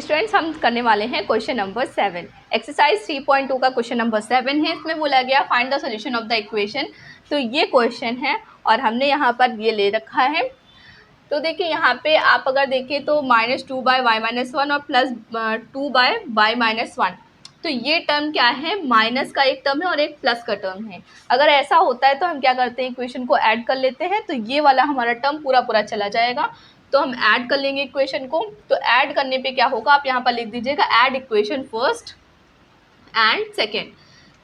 Students हम करने वाले हैं क्वेश्चन नंबर 7। एक्सरसाइज 3.2 का क्वेश्चन नंबर 7 है। इसमें बोला गया find the solution of the equation. तो ये क्वेश्चन है और हमने यहाँ पर ये ले रखा है। तो देखिए यहाँ पे आप अगर देखिए तो -2/y-1 और +2/y-1। तो ये टर्म क्या है, माइनस का एक टर्म है और एक प्लस का टर्म है। अगर ऐसा होता है तो हम क्या करते हैं, इक्वेशन को ऐड कर लेते हैं, तो ये वाला हमारा टर्म पूरा पूरा चला जाएगा। तो हम ऐड कर लेंगे इक्वेशन को। तो ऐड करने पे क्या होगा, आप यहाँ पर लिख दीजिएगा add equation first and second.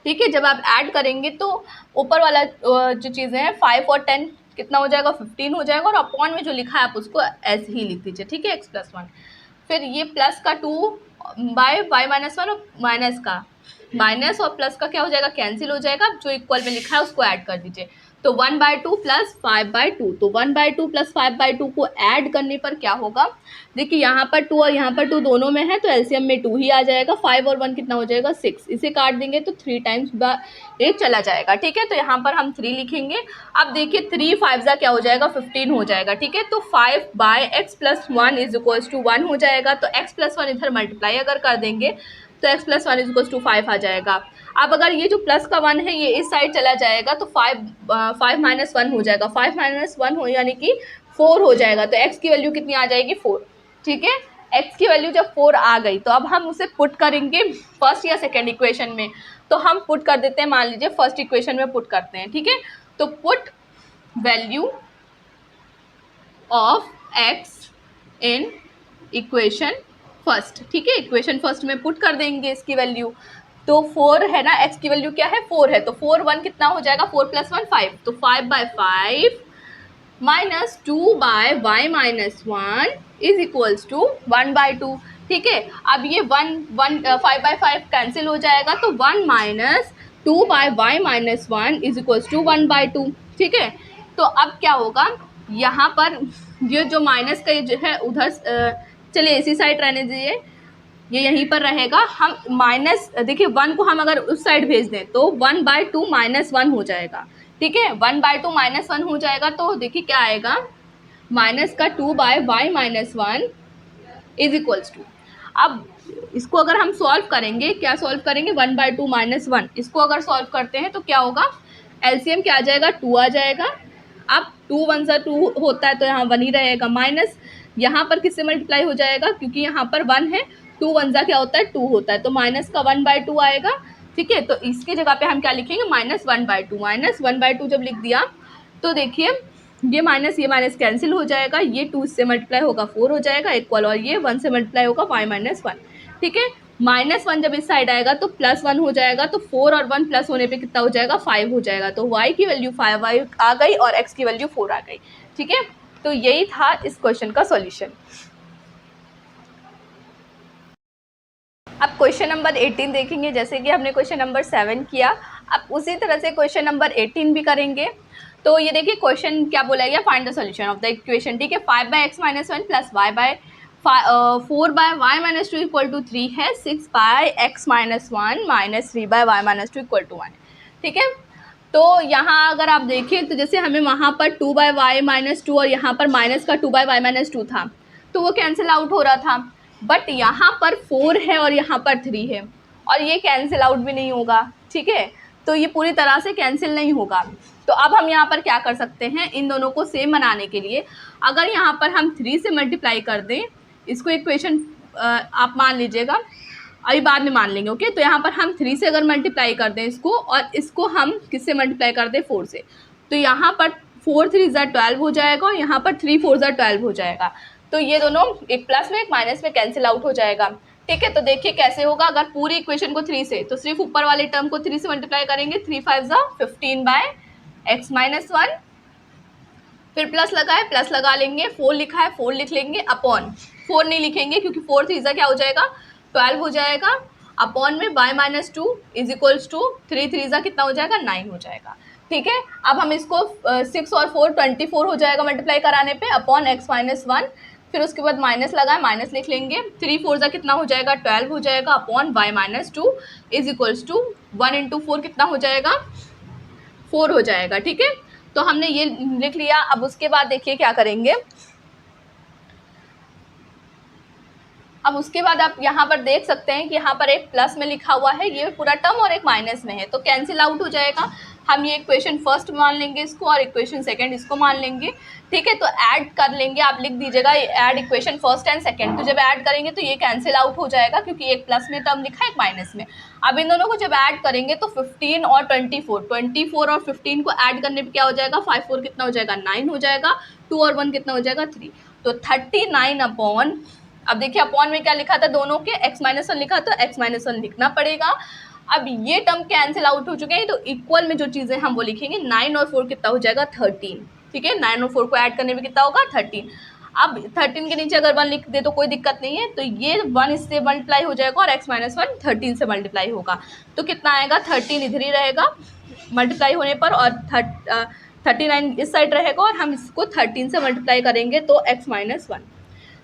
ठीक है, जब आप ऐड करेंगे तो ऊपर वाला जो चीज़ें हैं 5 और 10 कितना हो जाएगा, 15 हो जाएगा। और अपॉन में जो लिखा है आप उसको ऐसे ही लिख दीजिए। ठीक है, x+1। फिर ये प्लस का 2/y-1 और माइनस का माइनस और प्लस का क्या हो जाएगा, कैंसिल हो जाएगा। जो इक्वल में लिखा है उसको ऐड कर दीजिए। तो 1/2 प्लस 5/2। तो 1/2 प्लस 5/2 को ऐड करने पर क्या होगा, देखिए यहाँ पर 2 और यहाँ पर 2 दोनों में है तो एलसीएम में 2 ही आ जाएगा। 5 और 1 कितना हो जाएगा, 6। इसे काट देंगे तो 3 टाइम्स ये चला जाएगा। ठीक है, तो यहाँ पर हम 3 लिखेंगे। अब देखिए 3 5 क्या हो जाएगा, 15 हो जाएगा। ठीक है, तो 5/x+1 = 1 हो जाएगा। तो x+1 इधर मल्टीप्लाई अगर कर देंगे तो x+1 = 5 आ जाएगा। अब अगर ये जो प्लस का 1 है ये इस साइड चला जाएगा तो 5 -1 हो जाएगा। 5 - 1 हो यानी कि 4 हो जाएगा। तो x की वैल्यू कितनी आ जाएगी, 4। ठीक है, x की वैल्यू जब 4 आ गई तो अब हम उसे पुट करेंगे फर्स्ट या सेकेंड इक्वेशन में। तो हम पुट कर देते हैं, मान लीजिए फर्स्ट इक्वेशन में पुट करते हैं। ठीक है, तो put value of x in equation first. ठीक है, इक्वेशन फर्स्ट में पुट कर देंगे इसकी वैल्यू। तो 4 है ना, x की वैल्यू क्या है, 4 है। तो 4 1 कितना हो जाएगा, 4 + 1 5। तो 5/5 -2/y-1 = 1/2। ठीक है, अब ये 5/5 कैंसिल हो जाएगा तो 1 - 2/y-1 = 1/2। ठीक है, तो अब क्या होगा, यहाँ पर ये जो माइनस का जो है उधर चलिए इसी साइड रहने दीजिए, ये यहीं पर रहेगा। हम माइनस देखिए 1 को हम अगर उस साइड भेज दें तो 1/2 -1 हो जाएगा। ठीक है, 1/2 -1 हो जाएगा। तो देखिए क्या आएगा, माइनस का 2/y-1 = अब इसको अगर हम सॉल्व करेंगे, क्या सॉल्व करेंगे, 1/2 -1 इसको अगर सॉल्व करते हैं तो क्या होगा, एलसीएम क्या आ जाएगा, 2 आ जाएगा। अब 2 1 सा 2 होता है तो यहाँ 1 ही रहेगा। माइनस यहाँ पर किससे मल्टीप्लाई हो जाएगा, क्योंकि यहाँ पर 1 है। 2 1 सा क्या होता है, 2 होता है। तो माइनस का 1/2 आएगा। ठीक है, तो इसकी जगह पे हम क्या लिखेंगे, -1/2। -1/2 जब लिख दिया तो देखिए ये माइनस कैंसिल हो जाएगा। ये 2 से मल्टीप्लाई होगा 4 हो जाएगा इक्वल, और ये 1 से मल्टीप्लाई होगा y-1। ठीक है, -1 जब इस साइड आएगा तो +1 हो जाएगा। तो 4 और 1 प्लस होने पे कितना हो जाएगा, 5 हो जाएगा। तो y की वैल्यू 5 आ गई और x की वैल्यू 4 आ गई। ठीक है, तो यही था इस क्वेश्चन का सॉल्यूशन। अब क्वेश्चन नंबर 18 देखेंगे। जैसे कि हमने क्वेश्चन नंबर 7 किया, अब उसी तरह से क्वेश्चन नंबर 18 भी करेंगे। तो ये देखिए क्वेश्चन क्या बोला गया, find the solution of the equation. ठीक है, 5/x-1 प्लस 4/y-2 = 3 है। 6/x-1 - 3/y-2 = 1। ठीक है, तो यहाँ अगर आप देखें तो जैसे हमें वहाँ पर 2/y-2 और यहाँ पर माइनस का 2/y-2 था तो वो कैंसिल आउट हो रहा था। बट यहाँ पर 4 है और यहाँ पर 3 है और ये कैंसिल आउट भी नहीं होगा। ठीक है, तो ये पूरी तरह से कैंसिल नहीं होगा। तो अब हम यहाँ पर क्या कर सकते हैं, इन दोनों को सेम बनाने के लिए अगर यहाँ पर हम 3 से मल्टीप्लाई कर दें इसको, इक्वेशन आप मान लीजिएगा, अभी बाद में मान लेंगे। ओके, तो यहाँ पर हम 3 से अगर मल्टीप्लाई कर दें इसको, और इसको हम किससे मल्टीप्लाई कर दें, 4 से, तो यहाँ पर 4 3 12 हो जाएगा और यहाँ पर 3 4 12 हो जाएगा। तो ये दोनों एक प्लस में एक माइनस में कैंसिल आउट हो जाएगा। ठीक है, तो देखिए कैसे होगा, अगर पूरी इक्वेशन को 3 से, तो सिर्फ ऊपर वाले टर्म को 3 से मल्टीप्लाई करेंगे। 3 5 15/x-1, फिर प्लस लगा है प्लस लगा लेंगे, 4 लिखा है 4 लिख लेंगे, अपॉन 4 नहीं लिखेंगे क्योंकि 4 3 क्या हो जाएगा, 12 हो जाएगा। अपॉन में y-2 = 3 3 कितना हो जाएगा, 9 हो जाएगा। ठीक है, अब हम इसको 6 और 4 24 हो जाएगा मल्टीप्लाई कराने पे, अपॉन x-1। फिर उसके बाद माइनस लगा है, माइनस लिख लेंगे। 3 4 कितना हो जाएगा, 12 हो जाएगा। अपॉन y-2 = 1 × 4 कितना हो जाएगा, 4 हो जाएगा। ठीक है, तो हमने ये लिख लिया। अब उसके बाद देखिए क्या करेंगे, अब उसके बाद आप यहाँ पर देख सकते हैं कि यहाँ पर एक प्लस में लिखा हुआ है, ये पूरा टर्म, और एक माइनस में है, तो कैंसिल आउट हो जाएगा। हम ये इक्वेशन फर्स्ट मान लेंगे इसको, और इक्वेशन सेकंड इसको मान लेंगे, ठीक है। तो ऐड कर लेंगे, आप लिख दीजिएगा add equation first and second. तो जब ऐड करेंगे तो ये कैंसिल आउट हो जाएगा, क्योंकि एक प्लस में टर्म लिखा है, एक माइनस में। अब इन दोनों को जब ऐड करेंगे तो 15 और 24 और 15 को ऐड करने पे क्या हो जाएगा, 5 4 कितना हो जाएगा, 9 हो जाएगा, 2 और 1 कितना हो जाएगा, 3। तो 39 अपॉन, अब देखिए अपॉन में क्या लिखा था दोनों के, x-1 लिखा, तो x-1 लिखना पड़ेगा। अब ये टर्म कैंसिल आउट हो चुके हैं, तो इक्वल में जो चीज़ें हम वो लिखेंगे, 9 और 4 कितना हो जाएगा, 13, ठीक है। 9 और 4 को ऐड करने में कितना होगा, 13। अब 13 के नीचे अगर 1 लिख दे तो कोई दिक्कत नहीं है, तो ये 1 इससे मल्टीप्लाई हो जाएगा, और x-1 13 से मल्टीप्लाई होगा, तो कितना आएगा, 13 इधर ही रहेगा मल्टीप्लाई होने पर, और 39 इस साइड रहेगा, और हम इसको 13 से मल्टीप्लाई करेंगे तो x-1,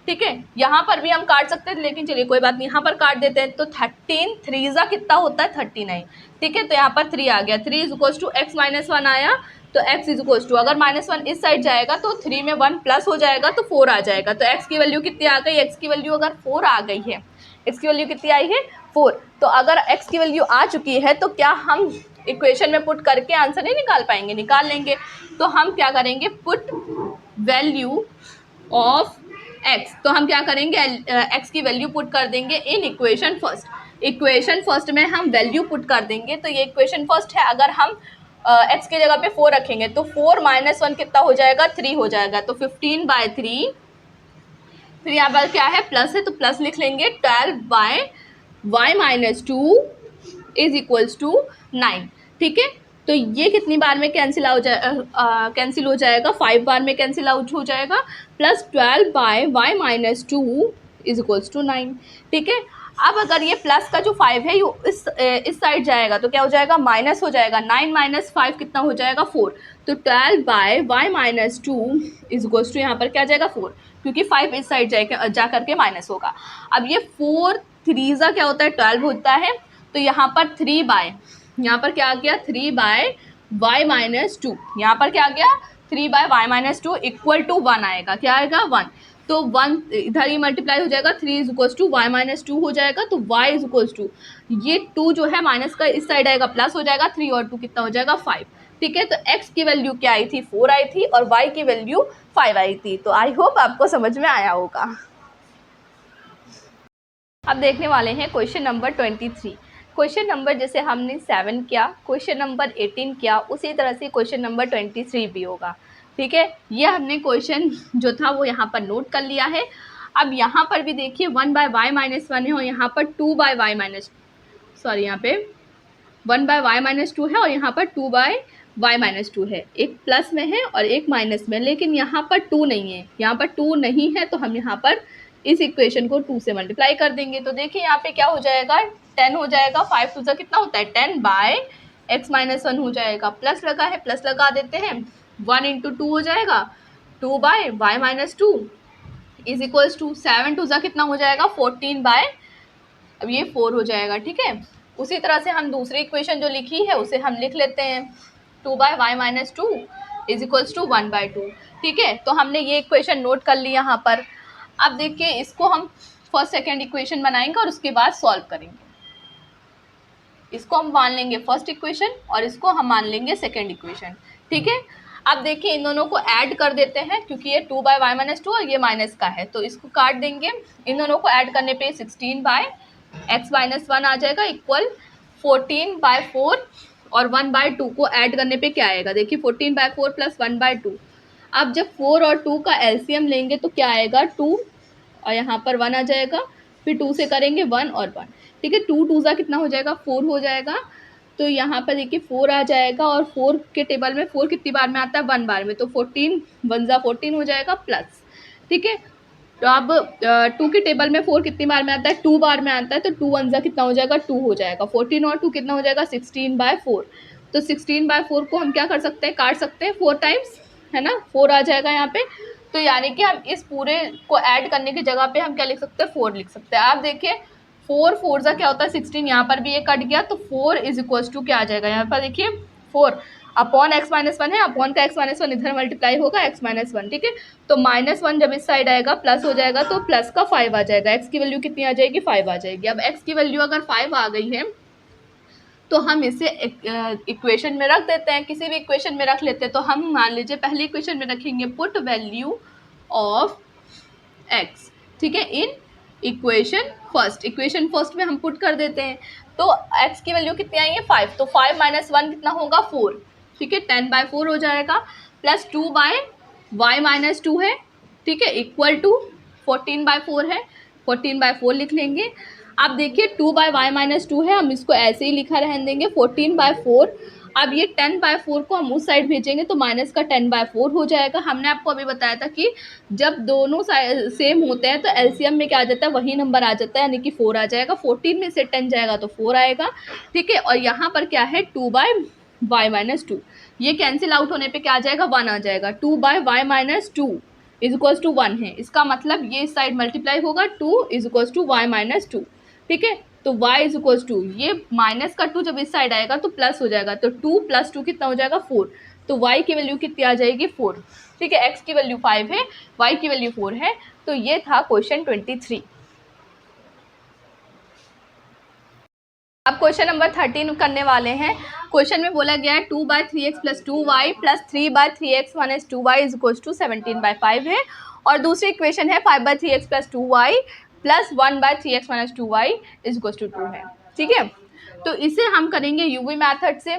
ठीक है। यहाँ पर भी हम काट सकते थे, लेकिन चलिए कोई बात नहीं, यहाँ पर काट देते हैं। तो 13 3 कितना होता है, 39, ठीक है। तो यहाँ पर 3 आ गया, 3 इज इक्वल्स टू x-1 आया, तो x इज इक्वल्स टू, अगर -1 इस साइड जाएगा तो 3 में 1 प्लस हो जाएगा, तो 4 आ जाएगा। तो x की वैल्यू कितनी आ गई, x की वैल्यू अगर 4 आ गई है, x की वैल्यू कितनी आई है, 4। तो अगर x की वैल्यू आ चुकी है, तो क्या हम इक्वेशन में पुट करके आंसर नहीं निकाल पाएंगे, निकाल लेंगे। तो हम क्या करेंगे, पुट वैल्यू ऑफ x, तो हम क्या करेंगे, x की वैल्यू पुट कर देंगे in equation first. Equation first में हम वैल्यू पुट कर देंगे, तो ये इक्वेशन फर्स्ट है। अगर हम x की जगह पे 4 रखेंगे तो 4 - 1 कितना हो जाएगा, 3 हो जाएगा, तो 15/3, फिर यहाँ पर क्या है, प्लस है, तो प्लस लिख लेंगे, 12/y-2 इज इक्वल्स टू 9, ठीक है। तो ये कितनी बार में कैंसिल हो जाएगा, 5 बार में कैंसिल आउट हो जाएगा, plus 12/y-2 is equals to 9, ठीक है। अब अगर ये प्लस का जो 5 है ये इस साइड जाएगा तो क्या हो जाएगा, माइनस हो जाएगा, 9 - 5 कितना हो जाएगा, 4। तो 12/y-2 इज इक्वल्स टू, यहाँ पर क्या जाएगा, 4, क्योंकि 5 इस साइड जा करके माइनस होगा। अब ये 4 3 क्या होता है, 12 होता है, तो यहाँ पर 3 यहाँ पर क्या आ गया, 3/y-2, यहाँ पर क्या आ गया, 3/y-2 इक्वल टू 1 आएगा, क्या आएगा, 1। तो 1 इधर ही मल्टीप्लाई हो जाएगा, 3 इज इक्वल्स टू y-2 हो जाएगा, तो y इज इक्वल्स टू, ये 2 जो है माइनस का इस साइड आएगा, प्लस हो जाएगा, 3 और 2 कितना हो जाएगा, 5, ठीक है। तो x की वैल्यू क्या आई थी, 4 आई थी, और y की वैल्यू 5 आई थी। तो आई होप आपको समझ में आया होगा। अब देखने वाले हैं क्वेश्चन नंबर 23। क्वेश्चन नंबर जैसे हमने 7 किया, क्वेश्चन नंबर 18 किया, उसी तरह से क्वेश्चन नंबर 23 भी होगा, ठीक है। ये हमने क्वेश्चन जो था वो यहाँ पर नोट कर लिया है। अब यहाँ पर भी देखिए 1/y-1 है, और यहाँ पर 2/y- यहाँ पे 1/y-2 है, और यहाँ पर 2/y-2 है, एक प्लस में है और एक माइनस में, लेकिन यहाँ पर 2 नहीं है, यहाँ पर 2 नहीं है, तो हम यहाँ पर इस इक्वेशन को 2 से मल्टीप्लाई कर देंगे। तो देखिए यहाँ पे क्या हो जाएगा, 10 हो जाएगा, 5 2 कितना होता है, 10/x-1 हो जाएगा, प्लस लगा है, प्लस लगा देते हैं, 1 × 2 हो जाएगा, 2/y-2 इज इक्वल्स टू 7 2 कितना हो जाएगा, 14 अब ये 4 हो जाएगा, ठीक है। उसी तरह से हम दूसरी इक्वेशन जो लिखी है उसे हम लिख लेते हैं, 2/y-2 इज इक्वल्स टू 1/2, ठीक है। तो हमने ये इक्वेशन नोट कर ली यहाँ पर। अब देखिए इसको हम फर्स्ट सेकेंड इक्वेशन बनाएंगे और उसके बाद सॉल्व करेंगे। इसको हम मान लेंगे फर्स्ट इक्वेशन और इसको हम मान लेंगे सेकेंड इक्वेशन, ठीक है। अब देखिए इन दोनों को ऐड कर देते हैं, क्योंकि ये 2/y-2 और ये माइनस का है, तो इसको काट देंगे। इन दोनों को ऐड करने पे 16/x-1 आ जाएगा, इक्वल 14/4, और 1/2 को ऐड करने पे क्या आएगा, देखिए 14/4 प्लस 1/2। अब जब 4 और 2 का एलसीएम लेंगे तो क्या आएगा, 2 और यहाँ पर 1 आ जाएगा, फिर 2 से करेंगे 1 और 1, ठीक है। 2 2 कितना हो जाएगा, 4 हो जाएगा। तो यहाँ पर देखिए 4 आ जाएगा, और 4 के टेबल में 4 कितनी बार में आता है, 1 बार में, तो 14 1 14 हो जाएगा प्लस, ठीक है। तो अब 2 के टेबल में 4 कितनी बार में आता है, 2 बार में आता है, तो 2 1 कितना हो जाएगा, 2 हो जाएगा। 14 और 2 कितना हो जाएगा, 16/4। तो 16/4 को हम क्या कर सकते हैं, काट सकते हैं 4 टाइम्स, है ना, 4 आ जाएगा यहाँ पे। तो यानी कि हम इस पूरे को ऐड करने की जगह पे हम क्या लिख सकते हैं, 4 लिख सकते हैं। आप देखिए 4 4 क्या होता है, 16, यहाँ पर भी ये कट गया, तो 4 इज इक्वल्स टू क्या आ जाएगा, यहाँ पर देखिए 4 अपॉन x माइनस वन है, अपॉन का x माइनस वन इधर मल्टीप्लाई होगा x माइनस वन, ठीक है। तो माइनस वन जब इस साइड आएगा प्लस हो जाएगा, तो प्लस का 5 आ जाएगा। x की वैल्यू कितनी आ जाएगी? 5 आ जाएगी। अब x की वैल्यू अगर 5 आ गई है तो हम इसे इक्वेशन में रख देते हैं, किसी भी इक्वेशन में रख लेते हैं। तो हम मान लीजिए पहली इक्वेशन में रखेंगे पुट वैल्यू ऑफ x, ठीक है, इन इक्वेशन फर्स्ट में हम पुट कर देते हैं। तो x की वैल्यू कितनी आई है? 5। तो 5 माइनस वन कितना होगा? 4, ठीक है, 10/4 हो जाएगा, प्लस 2/y माइनस 2 है, ठीक है, इक्वल टू 14/4 है, 14/4 लिख लेंगे। अब देखिए 2/y माइनस 2 है, हम इसको ऐसे ही लिखा रहने देंगे 14/4। अब ये 10/4 को हम उस साइड भेजेंगे तो माइनस का 10/4 हो जाएगा। हमने आपको अभी बताया था कि जब दोनों सेम होते हैं तो एलसीएम में क्या आ जाता है? वही नंबर आ जाता है, यानी कि 4 आ जाएगा। 14 में से 10 जाएगा तो 4 आएगा, ठीक है। और यहाँ पर क्या है? 2/y माइनस 2, ये कैंसिल आउट होने पे क्या आ जाएगा? 1 आ जाएगा। 2/y minus 2 is equals to 1 है, इसका मतलब ये साइड मल्टीप्लाई होगा, 2 is equals to y minus 2, ठीक है। तो y इज इक्वल्स टू, ये माइनस का 2 जब इस साइड आएगा तो प्लस हो जाएगा, तो 2 + 2 कितना हो जाएगा? 4। तो y की वैल्यू कितनी आ जाएगी? 4, ठीक है। x की वैल्यू 5 है, y की वैल्यू 4 है। तो ये था क्वेश्चन 23। अब क्वेश्चन नंबर 13 करने वाले हैं। क्वेश्चन में बोला गया है 2/3x + 2y + 3/3x - 2y is equals to 17/5 है, और दूसरी इक्वेशन है 5/3x + 2y + 1/3x - 2y is equals to 2 है, ठीक है। तो इसे हम करेंगे यूवी मेथड से।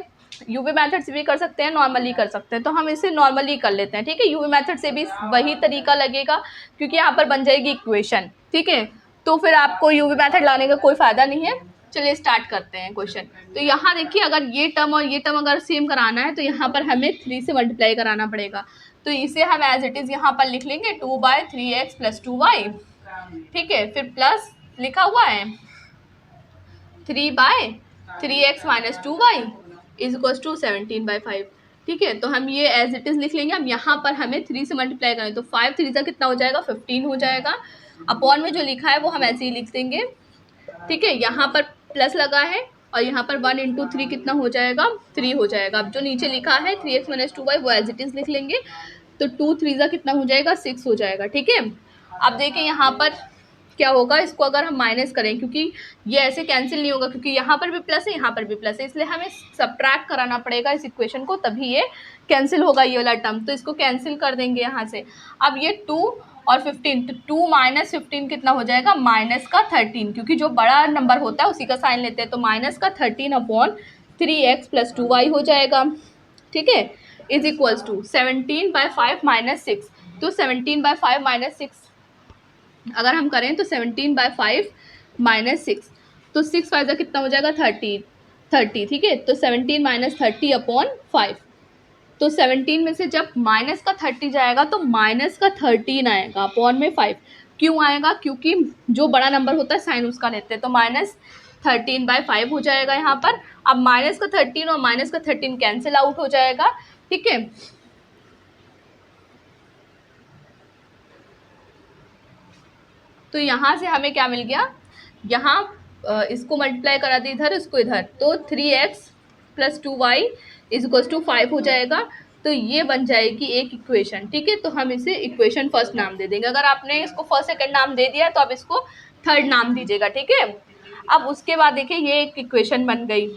यूवी मेथड से भी कर सकते हैं, नॉर्मली कर सकते हैं, तो हम इसे नॉर्मली कर लेते हैं, ठीक है। यूवी मेथड से भी वही तरीका लगेगा, क्योंकि यहाँ पर बन जाएगी इक्वेशन, ठीक है। तो फिर आपको यूवी मेथड लाने का कोई फ़ायदा नहीं है। चलिए स्टार्ट करते हैं क्वेश्चन। तो यहाँ देखिए, अगर ये टर्म और ये टर्म अगर सेम कराना है तो यहाँ पर हमें 3 से मल्टीप्लाई कराना पड़ेगा। तो इसे हम एज इट इज़ यहाँ पर लिख लेंगे 2/3x + 2y, ठीक है। फिर प्लस लिखा हुआ है 3/3x - 2y is equals to 17/5, ठीक है। तो हम ये एज इट इज़ लिख लेंगे। अब यहाँ पर हमें 3 से मल्टीप्लाई करें तो 5 3 का कितना हो जाएगा? 15 हो जाएगा। अपॉन में जो लिखा है वो हम ऐसे ही लिख देंगे, ठीक है। यहाँ पर प्लस लगा है और यहाँ पर 1 × 3 कितना हो जाएगा? 3 हो जाएगा। अब जो नीचे लिखा है 3x - 2y वो एज इट इज़ लिख लेंगे। तो 2 3 कितना हो जाएगा? 6 हो जाएगा, ठीक है। अब देखिए यहाँ पर क्या होगा, इसको अगर हम माइनस करें, क्योंकि ये ऐसे कैंसिल नहीं होगा, क्योंकि यहाँ पर भी प्लस है, यहाँ पर भी प्लस है, इसलिए हमें सब्ट्रैक्ट कराना पड़ेगा इस इक्वेशन को, तभी ये कैंसिल होगा ये वाला टर्म। तो इसको कैंसिल कर देंगे यहाँ से। अब ये 2 और 15, तो 2 - 15 कितना हो जाएगा? माइनस का 13, क्योंकि जो बड़ा नंबर होता है उसी का साइन लेते हैं। तो माइनस का 13/3x + 2y हो जाएगा, ठीक है, इज इक्वल्स टू 17/5 - 6। तो 17/5 - 6 अगर हम करें तो 17/5 - 6, तो 6 5 कितना हो जाएगा? 30, ठीक है। तो 17 - 30/5, तो 17 में से जब माइनस का 30 जाएगा तो माइनस का 13 आएगा अपॉन में 5। क्यों आएगा? क्योंकि जो बड़ा नंबर होता है साइन उसका लेते हैं। तो -13/5 हो जाएगा यहाँ पर। अब माइनस का 13 और माइनस का 13 कैंसिल आउट हो जाएगा, ठीक है। तो यहाँ से हमें क्या मिल गया? यहाँ इसको मल्टीप्लाई करा दी इधर, इसको इधर, तो 3x + 2y is equals to 5 हो जाएगा। तो ये बन जाएगी एक इक्वेशन, ठीक है। तो हम इसे इक्वेशन फर्स्ट नाम दे देंगे। अगर आपने इसको फर्स्ट सेकंड नाम दे दिया तो आप इसको थर्ड नाम दीजिएगा, ठीक है। अब उसके बाद देखिए ये एक इक्वेशन बन गई।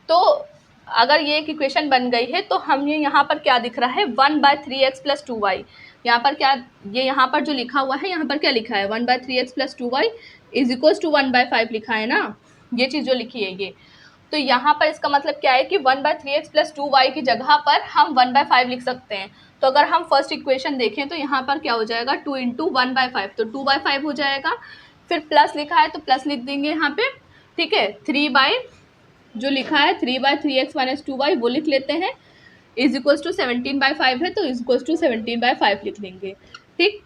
तो अगर ये एक इक्वेशन बन गई है तो हम ये यहाँ पर क्या दिख रहा है? 1/3x + 2y। यहाँ पर क्या, ये यहाँ पर जो लिखा हुआ है, यहाँ पर क्या लिखा है? 1/3x + 2y is equals to 1/5 लिखा है ना, ये चीज़ जो लिखी है ये। तो यहाँ पर इसका मतलब क्या है कि 1/3x + 2y की जगह पर हम 1/5 लिख सकते हैं। तो अगर हम फर्स्ट इक्वेशन देखें तो यहाँ पर क्या हो जाएगा? 2 × 1/5, तो 2/5 हो जाएगा। फिर प्लस लिखा है तो प्लस लिख देंगे यहाँ पे, ठीक है। जो लिखा है 3/3x - 2y वो लिख लेते हैं, इज इक्वल्स टू 17/5 है, तो इज इक्वल्स टू 17/5 लिख लेंगे, ठीक।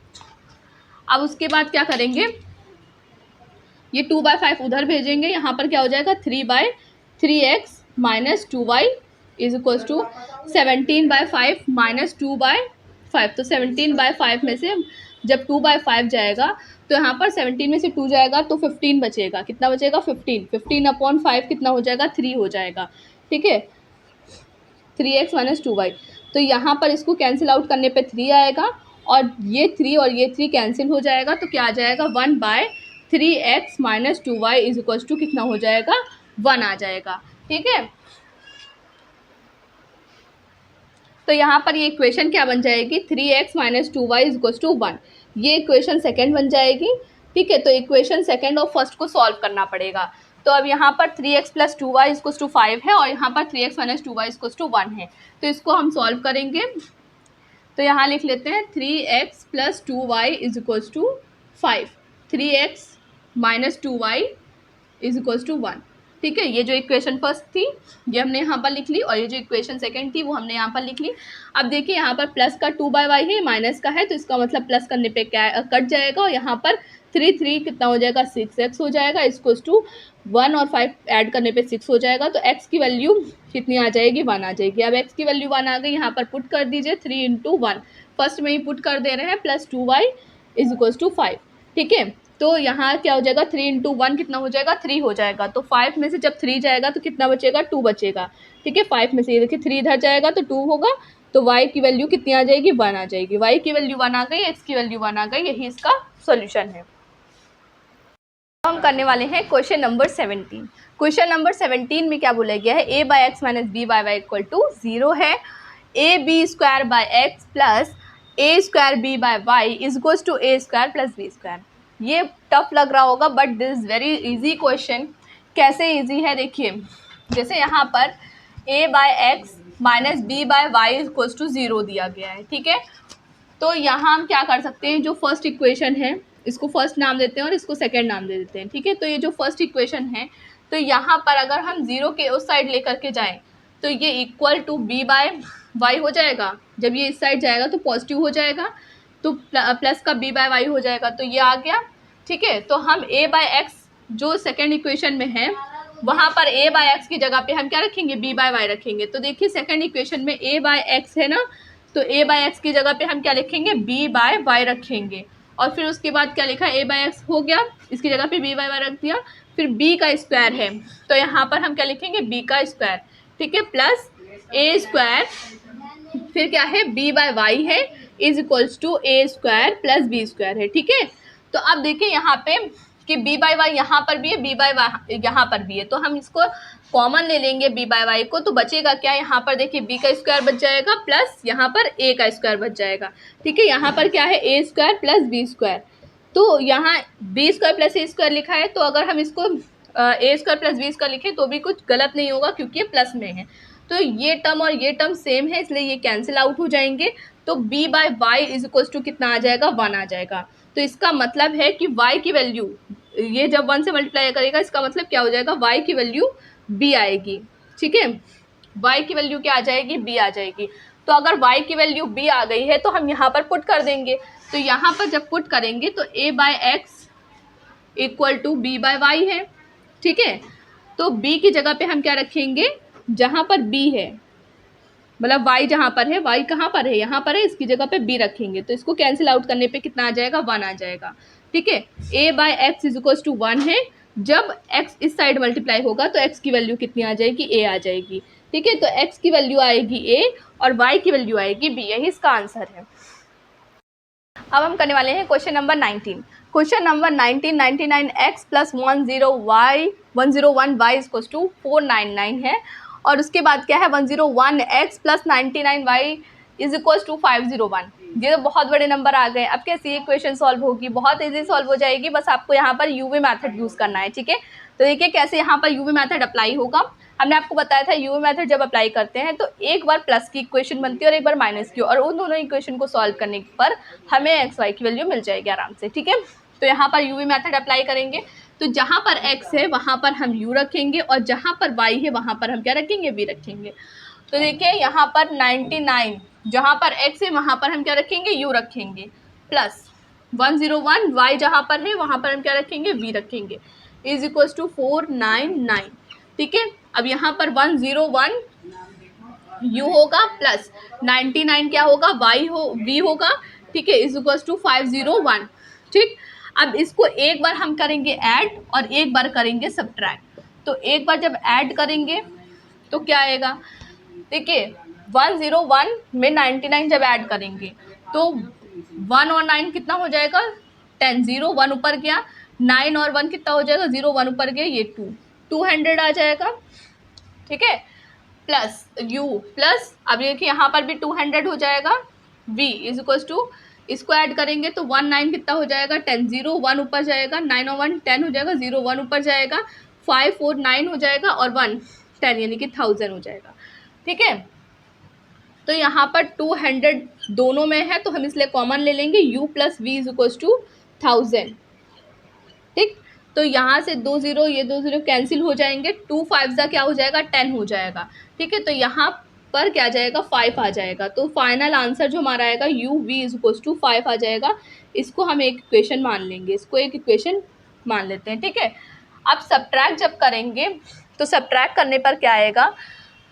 अब उसके बाद क्या करेंगे? ये 2/5 उधर भेजेंगे, यहाँ पर क्या हो जाएगा? 3/3x - 2y is equals to 17/5 - 2/5। तो 17/5 में से जब 2/5 जाएगा तो यहाँ पर 17 में से 2 जाएगा तो 15 बचेगा। कितना बचेगा? 15 15/5 कितना हो जाएगा? 3 हो जाएगा, ठीक है। 3x minus 2y। तो यहाँ पर इसको कैंसिल आउट करने पे 3 आएगा और ये 3 और ये 3 कैंसिल हो जाएगा, तो क्या आ जाएगा 1/3x minus 2y is equals to कितना हो जाएगा 1 आ जाएगा। ठीक है, तो यहाँ पर ये इक्वेशन क्या बन जाएगी 3x minus 2y is equals to 1। ये इक्वेशन सेकेंड बन जाएगी। ठीक है, तो इक्वेशन सेकेंड और फर्स्ट को सॉल्व करना पड़ेगा। तो अब यहाँ पर 3x plus 2y is equals to 5 है और यहाँ पर 3x minus 2y is equals to 1 है। तो इसको हम सॉल्व करेंगे। तो यहाँ लिख लेते हैं 3x plus 2y is equals to 5, 3x minus 2y is equals to 1। ठीक है, ये जो इक्वेशन फर्स्ट थी ये हमने यहाँ पर लिख ली और ये जो इक्वेशन सेकंड थी वो हमने यहाँ पर लिख ली। अब देखिए यहाँ पर प्लस का 2/y है, माइनस का है, तो इसका मतलब प्लस करने पे क्या कट जाएगा और यहाँ पर 3 कितना हो जाएगा 6x हो जाएगा इक्वल्स टू 1 और 5 ऐड करने पे 6 हो जाएगा। तो x की वैल्यू कितनी आ जाएगी 1 आ जाएगी। अब x की वैल्यू 1 आ गई, यहाँ पर पुट कर दीजिए 3 × 1, फर्स्ट में ही पुट कर दे रहे हैं, plus 2y is equals to 5। ठीक है, तो यहाँ क्या हो जाएगा 3 × 1 कितना हो जाएगा 3 हो जाएगा। तो 5 में से जब 3 जाएगा तो कितना बचेगा 2 बचेगा। ठीक है, 5 में से ये देखिए 3 इधर जाएगा तो 2 होगा, तो y की वैल्यू कितनी आ जाएगी 1 आ जाएगी। y की वैल्यू 1 आ गई, x की वैल्यू 1 आ गई, यही इसका सॉल्यूशन है। हम करने वाले हैं क्वेश्चन नंबर 17। क्वेश्चन नंबर 17 में क्या बोला गया है a/x minus b/y equal to 0 है, ab² plus a²b/y is equals to a² plus b²। ये टफ लग रहा होगा but this is very easy question. कैसे इजी है देखिए, जैसे यहाँ पर a/x minus b/y equals to 0 दिया गया है। ठीक है, तो यहाँ हम क्या कर सकते हैं, जो फर्स्ट इक्वेशन है इसको फर्स्ट नाम देते हैं और इसको सेकंड नाम दे देते हैं। ठीक है, तो ये जो फर्स्ट इक्वेशन है तो यहाँ पर अगर हम 0 के उस साइड लेकर के जाएं तो ये इक्वल टू b/y हो जाएगा। जब ये इस साइड जाएगा तो पॉजिटिव हो जाएगा, तो प्लस का b/y हो जाएगा, तो ये आ गया। ठीक है, तो हम a/x जो सेकेंड इक्वेशन में है वहाँ पर a/x की जगह पे हम क्या रखेंगे b/y रखेंगे। तो देखिए सेकेंड इक्वेशन में a/x है ना, तो a/x की जगह पे हम क्या लिखेंगे b/y रखेंगे और फिर उसके बाद क्या लिखा a/x हो गया, इसकी जगह पे b/y रख दिया। फिर b का स्क्वायर है तो यहाँ पर हम क्या लिखेंगे b का स्क्वायर। ठीक है, प्लस a², फिर क्या है b/y है is equals to a² plus b² है। ठीक है, तो अब देखिए यहाँ पे कि b/y यहाँ पर भी है, b/y यहाँ पर भी है, तो हम इसको कॉमन ले लेंगे b/y को, तो बचेगा क्या यहाँ पर देखिए b का स्क्वायर बच जाएगा प्लस यहाँ पर a का स्क्वायर बच जाएगा। ठीक है, यहाँ पर क्या है a² प्लस b², तो यहाँ b² प्लस a² लिखा है, तो अगर हम इसको a² प्लस b² लिखें तो भी कुछ गलत नहीं होगा क्योंकि ये प्लस में है। तो ये टर्म और ये टर्म सेम है इसलिए ये कैंसिल आउट हो जाएंगे, तो b/y इज इक्वल्स टू कितना आ जाएगा 1 आ जाएगा। तो इसका मतलब है कि y की वैल्यू ये जब 1 से मल्टीप्लाई करेगा इसका मतलब क्या हो जाएगा y की वैल्यू b आएगी। ठीक है, y की वैल्यू क्या आ जाएगी b आ जाएगी। तो अगर y की वैल्यू b आ गई है तो हम यहाँ पर पुट कर देंगे। तो यहाँ पर जब पुट करेंगे तो a/x इक्वल टू b/y है। ठीक है, तो b की जगह पे हम क्या रखेंगे जहाँ पर b है, मतलब y जहाँ पर है, y कहाँ पर है यहाँ पर है, इसकी जगह पे b रखेंगे, तो इसको कैंसिल आउट करने पे कितना आ जाएगा 1 आ जाएगा। ठीक है, a/x इज इक्वल्स टू 1 है, जब x इस साइड मल्टीप्लाई होगा तो x की वैल्यू कितनी आ जाएगी a आ जाएगी। ठीक है, तो x की वैल्यू आएगी a और y की वैल्यू आएगी b, यही इसका आंसर है। अब हम करने वाले हैं question number 19। Question number 19 99x plus 101y is equals to 499 है और उसके बाद क्या है 101x plus 99y is equals to 501। ये तो बहुत बड़े नंबर आ गए। अब कैसे ये क्वेश्चन सॉल्व होगी, बहुत इजी सॉल्व हो जाएगी, बस आपको यहाँ पर यूवी मेथड यूज़ करना है। ठीक है, तो देखिए कैसे यहाँ पर यूवी मेथड अप्लाई होगा। हमने आपको बताया था यूवी मेथड जब अप्लाई करते हैं तो एक बार प्लस की इक्वेशन बनती है और एक बार माइनस की, और उन दोनों इक्वेशन को सॉल्व करने पर हमें एक्स वाई की वैल्यू मिल जाएगी आराम से। ठीक है, तो यहाँ पर यूवी मेथड अप्लाई करेंगे तो जहाँ पर x है वहाँ पर हम u रखेंगे और जहाँ पर y है वहाँ पर हम क्या रखेंगे v रखेंगे। तो देखिए यहाँ पर 99 जहाँ पर x है वहाँ पर हम क्या रखेंगे u रखेंगे, प्लस 101 y जहाँ पर है वहाँ पर हम क्या रखेंगे v रखेंगे, इज इक्वल्स टू 499। ठीक है, अब यहाँ पर 101 u होगा प्लस 99 क्या होगा v होगा। ठीक है, इज इक्वल्स टू 501। ठीक, अब इसको एक बार हम करेंगे ऐड और एक बार करेंगे सब्ट्रैक्ट। तो एक बार जब ऐड करेंगे तो क्या आएगा, देखिए 101 में 99 जब ऐड करेंगे तो 1 और 9 कितना हो जाएगा 10, 0 1 ऊपर गया, 9 और 1 कितना हो जाएगा 0 1 ऊपर गया, ये 200 आ जाएगा, ठीक है। प्लस u प्लस अब देखिए यहाँ पर भी 200 हो जाएगा, v इज इक्वल्स टू इसको ऐड करेंगे तो 1 9 कितना हो जाएगा 10, 0 1 ऊपर जाएगा, 9 और 1 10 हो जाएगा, 0 1 ऊपर जाएगा, 5 4 9 हो जाएगा और 1 10 यानी कि 1000 हो जाएगा, ठीक है। तो यहाँ पर 200 दोनों में है तो हम इसलिए कॉमन ले लेंगे, u plus v is equals to 1000, ठीक। तो यहाँ से 2 0 ये 2 0 कैंसिल हो जाएंगे, 2 5 का क्या हो जाएगा 10 हो जाएगा, ठीक है। तो यहाँ पर क्या जाएगा 5 आ जाएगा, तो फाइनल आंसर जो हमारा आएगा u v is equals to 5 आ जाएगा। इसको हम एक इक्वेशन मान लेंगे, इसको एक इक्वेशन मान लेते हैं, ठीक है। अब सब्ट्रैक्ट जब करेंगे तो सब्ट्रैक्ट करने पर क्या आएगा,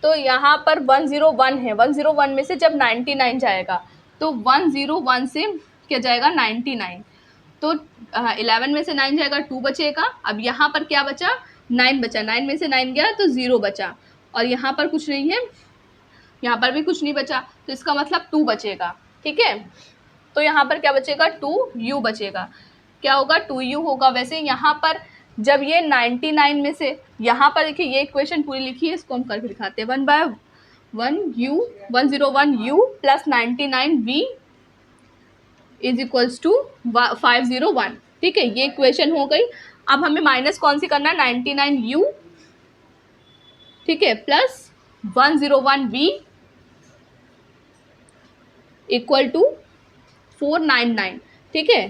तो यहाँ पर 101 है, 101 में से जब 99 जाएगा तो 101 से क्या जाएगा 99, तो 11 में से 9 जाएगा 2 बचेगा। अब यहाँ पर क्या बचा 9 बचा, 9 में से 9 गया तो 0 बचा, और यहाँ पर कुछ नहीं है, यहाँ पर भी कुछ नहीं बचा, तो इसका मतलब 2 बचेगा, ठीक है। तो यहाँ पर क्या बचेगा 2u बचेगा, क्या होगा 2u होगा। वैसे यहाँ पर जब ये 99 में से यहाँ पर देखिए ये इक्वेशन पूरी लिखी है, इसको हम करके दिखाते हैं, 1/1 plus 99v is equals to 501, ठीक है, ये इक्वेशन हो गई। अब हमें माइनस कौन सी करना है 99u, ठीक है, प्लस 101v इक्वल टू 499, ठीक है,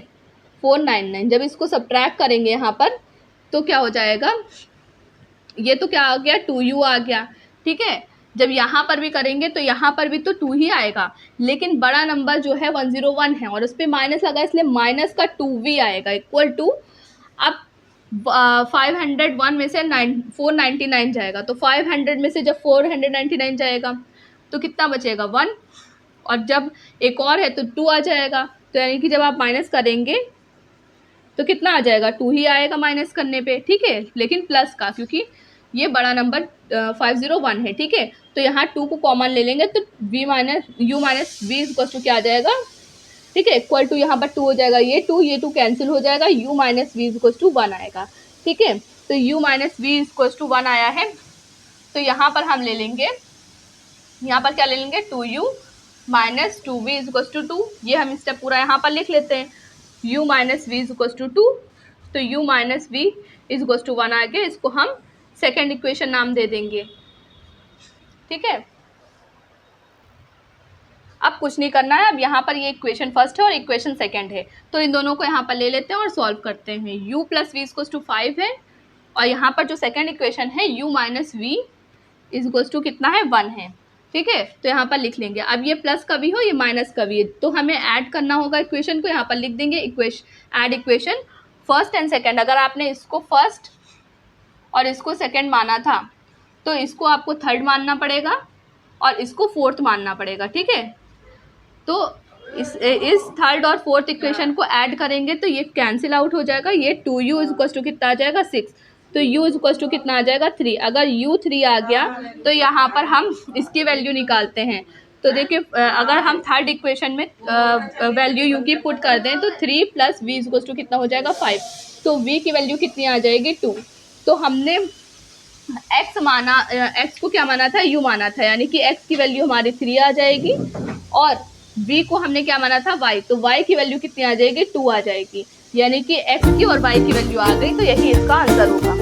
499। जब इसको सब्ट्रैक्ट करेंगे यहाँ पर तो क्या हो जाएगा, ये तो क्या आ गया 2u आ गया, ठीक है। जब यहाँ पर भी करेंगे तो यहाँ पर भी तो 2 ही आएगा, लेकिन बड़ा नंबर जो है 101 है और उस पर माइनस लगा इसलिए माइनस का 2v आएगा इक्वल टू, अब 501 में से 499 जाएगा, तो 500 में से जब 499 जाएगा तो कितना बचेगा 1, और जब एक और है तो 2 आ जाएगा, तो यानी कि जब आप माइनस करेंगे तो कितना आ जाएगा 2 ही आएगा माइनस करने पे, ठीक है, लेकिन प्लस का, क्योंकि ये बड़ा नंबर 501 है, ठीक है। तो यहाँ 2 को कॉमन ले लेंगे तो u minus v equal to क्या आ जाएगा, ठीक है, इक्वल टू यहाँ पर 2 हो जाएगा, ये 2 कैंसिल हो जाएगा, u minus v equal to 1 आएगा, ठीक है। तो u minus v equal to 1 आया है, तो यहाँ पर हम ले लेंगे, यहाँ पर क्या ले लेंगे 2u minus 2v is equal to 2, ये हम स्टेप पूरा यहाँ पर लिख लेते हैं, u minus v is equal to 2, तो u minus v is equal to 1 आ गया, इसको हम सेकेंड इक्वेशन नाम दे देंगे, ठीक है। अब कुछ नहीं करना है, अब यहाँ पर ये इक्वेशन फर्स्ट है और इक्वेशन सेकंड है, तो इन दोनों को यहाँ पर ले लेते हैं और सॉल्व करते हैं। u plus v equal to 5 है, और यहाँ पर जो सेकंड इक्वेशन है u minus v is equal to कितना है 1 है, ठीक है। तो यहाँ पर लिख लेंगे, अब ये प्लस का भी हो ये माइनस का भी है, तो हमें ऐड करना होगा इक्वेशन को, यहाँ पर लिख देंगे add equation first and second. अगर आपने इसको फर्स्ट और इसको सेकेंड माना था तो इसको आपको थर्ड मानना पड़ेगा और इसको फोर्थ मानना पड़ेगा, ठीक है। तो इस थर्ड और फोर्थ इक्वेशन को ऐड करेंगे तो ये कैंसिल आउट हो जाएगा, ये 2u इज इक्वल टू कितना आ जाएगा 6, तो u इज इक्वल टू कितना आ जाएगा 3। अगर u 3 आ गया तो यहाँ पर हम इसकी वैल्यू निकालते हैं, तो देखिए अगर हम थर्ड इक्वेशन में वैल्यू u की पुट कर दें तो 3 plus v is equal to कितना हो जाएगा 5, तो v की वैल्यू कितनी आ जाएगी 2। तो हमने x माना, x को क्या माना था u माना था, यानी कि x की वैल्यू हमारी 3 आ जाएगी, और v को हमने क्या माना था y, तो y की वैल्यू कितनी आ जाएगी 2 आ जाएगी, यानी कि x की और y की वैल्यू आ गई, तो यही इसका आंसर होगा।